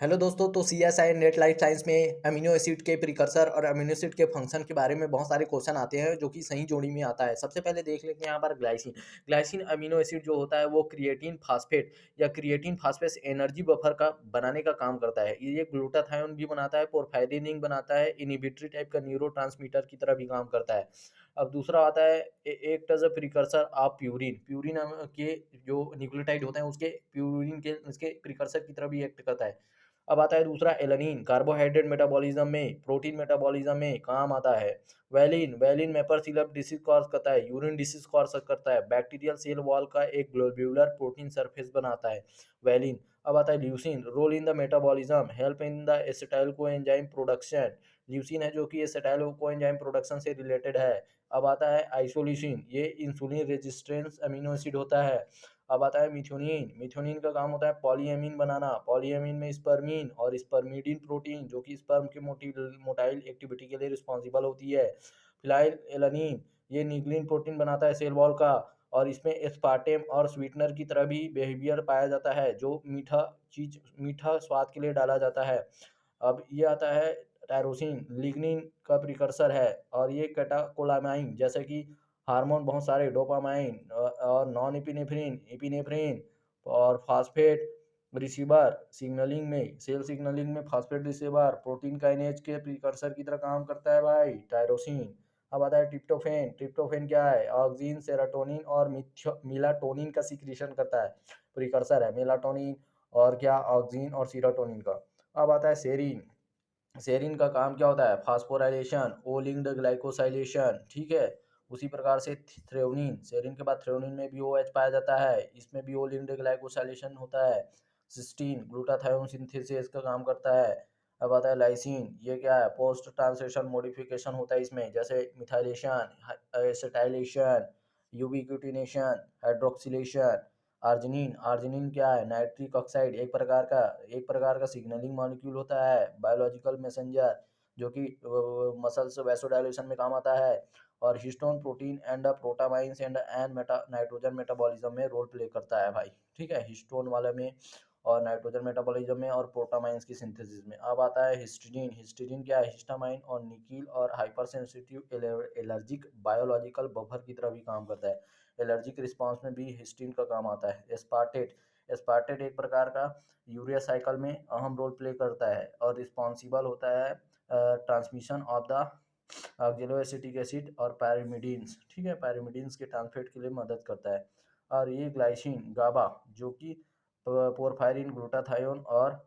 Hello दोस्तों, तो CSI net life science में अमीनो एसिड के प्रिकर्सर और अमीनो एसिड के फंक्शन के बारे में बहुत सारे क्वेश्चन आते हैं जो कि सही जोड़ी में आता है। सबसे पहले देख लेते हैं यहाँ पर ग्लाइसिन। ग्लाइसिन अमीनो एसिड जो होता है वो क्रिएटिन फास्फेट या क्रिएटिन फास्फेट एनर्जी बफर का बनाने का काम करता है। ये ग्लूटाथायोन भी बनाता है, पोरफायरिन बनाता है, इनिबिटरी टाइप का न्यूरो की तरह भी काम करता है। अब दूसरा आता है एक as a precursor of purine. Purine के जो न्यूक्लियोटाइड होते हैं उसके प्यूरिन के इसके प्रिकर्सर की तरह भी एक्ट करता है। अब आता है दूसरा एलानिन, कार्बोहाइड्रेट मेटाबॉलिज्म में, प्रोटीन मेटाबॉलिज्म में काम आता है। Valine, valine mapper disease cause करता है, यूरिन डिसीज कॉज करता है, बैक्टीरियल सेल वॉल का एक ग्लोब्यूलर प्रोटीन सरफेस बनाता है वैलिन। अब आता है leucine, role in the metabolism, help in the acetyl coenzyme production. Leucine है जो कि एसिटाइल कोएंजाइम प्रोडक्शन से रिलेटेड है। अब आता है आइसोल्यूसिन, ये इंसुलिन रेजिस्टेंस अमीनो एसिड होता है। अब आता है मिथ्योनिन। मिथ्योनिन का काम होता है पॉलीएमीन बनाना। पॉलीएमीन में स्पर्मीन और स्पर्मिडीन प्रोटीन जो कि स्पर्म के मोटाइल एक्टिविटी के लिए रिस्पॉन्सिबल होती है। फिनाइल एलानिन, ये न्यूक्लिन प्रोटीन बनाता है सेल वॉल का, और इसमें एस्पार्टेम और स्वीटनर की तरह भी बिहेवियर पाया जाता है जो मीठा स्वाद के लिए डाला जाता है। अब ये आता है टायरोसिन, लिग्निन का प्रिकर्सर है, और ये कैटाकोलामाइन जैसे कि हार्मोन बहुत सारे, डोपामाइन और नॉन एपिनेफ्रिन, एपिनेफ्रिन और फास्फेट रिसीवर सिग्नलिंग में, सेल सिग्नलिंग में फास्फेट रिसीवर प्रोटीन काइनेज के प्रिकर्सर की तरह काम करता है भाई टायरोसिन। अब आता है ट्रिप्टोफेन। ट्रिप्टोफेन क्या है? ऑक्सीन, सेरोटोनिन और मिलाटोनिन का सिक्रीशन करता है, प्रिकर्सर है मेलाटोनिन और क्या, ऑक्सीन और सीरोटोनिन का। अब आता है सेरीन। सेरीन का काम क्या होता है? फास्फोराइलेशन, ओ लिंक्ड ग्लाइकोसाइलेशन, ठीक है। उसी प्रकार से थ्रेओनिन, सेरीन के बाद थ्रेओनिन में भी ओ एच पाया जाता है, इसमें भी ओ लिंक्ड ग्लाइकोसाइलेशन होता है। सिस्टीन, ग्लूटाथायोन सिंथेसिस का काम करता है। अब आता है लाइसिन, ये क्या है? पोस्ट ट्रांसलेशन मॉडिफिकेशन होता है इसमें, जैसे methylation, acetylation, ubiquitination, hydroxylation. Arginine, arginine क्या है? नाइट्रिक ऑक्साइड, एक प्रकार का सिग्नलिंग मॉलिक्यूल होता है, बायोलॉजिकल मैसेंजर जो कि मसल्स वैसोडाइलेशन में काम आता है। और histone protein and protamines and an meta nitrogen metabolism में रोल प्ले करता है भाई, ठीक है, हिस्टोन वाले में और नाइट्रोजन मेटाबॉलिज्म में और प्रोटामाइंस की सिंथेसिस में। अब आता है हिस्टिडीन। हिस्टिडीन क्या है? हिस्टामाइन और निकील और hyper sensitive allergic biological buffer की तरह भी काम करता है। एलर्जिक रिस्पांस में भी हिस्टीन का काम आता है। एस्पार्टेट, एस्पार्टेट एक प्रकार का यूरिया साइकिल में अहम रोल प्ले करता है और रिस्पॉन्सिबल होता है transmission of the oxaloacetic acid और पैरामिडीन्स, ठीक है, पैरामिडीन्स के ट्रांसफेट के लिए मदद करता है। और ये ग्लाइसिन, गाबा, जो कि पोरफायरिन, ग्लूटाथायोन और